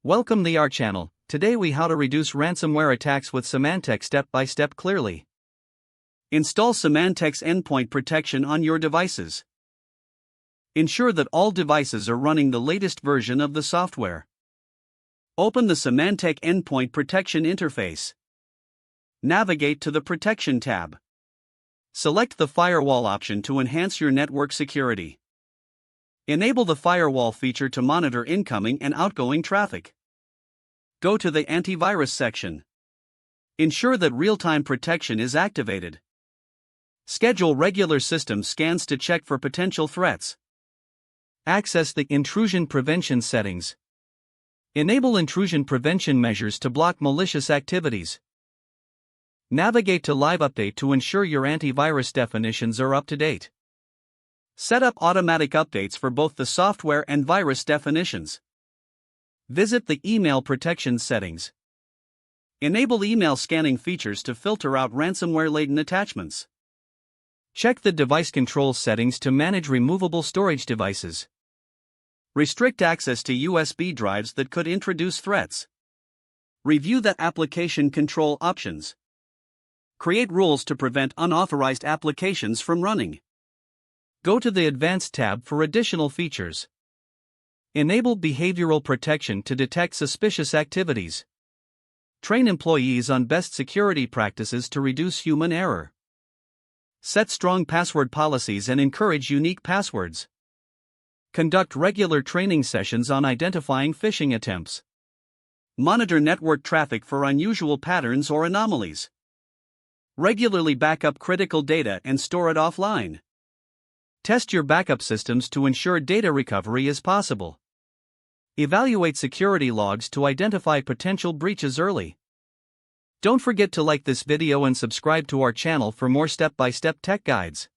Welcome to our channel. Today we how to reduce ransomware attacks with Symantec step by step clearly. Install Symantec's endpoint protection on your devices. Ensure that all devices are running the latest version of the software. Open the Symantec endpoint protection interface. Navigate to the Protection tab. Select the Firewall option to enhance your network security. Enable the firewall feature to monitor incoming and outgoing traffic. Go to the Antivirus section. Ensure that real-time protection is activated. Schedule regular system scans to check for potential threats. Access the Intrusion Prevention settings. Enable intrusion prevention measures to block malicious activities. Navigate to Live Update to ensure your antivirus definitions are up to date. Set up automatic updates for both the software and virus definitions. Visit the Email Protection settings. Enable email scanning features to filter out ransomware-laden attachments. Check the device control settings to manage removable storage devices. Restrict access to USB drives that could introduce threats. Review the application control options. Create rules to prevent unauthorized applications from running. Go to the Advanced tab for additional features. Enable behavioral protection to detect suspicious activities. Train employees on best security practices to reduce human error. Set strong password policies and encourage unique passwords. Conduct regular training sessions on identifying phishing attempts. Monitor network traffic for unusual patterns or anomalies. Regularly back up critical data and store it offline. Test your backup systems to ensure data recovery is possible. Evaluate security logs to identify potential breaches early. Don't forget to like this video and subscribe to our channel for more step-by-step tech guides.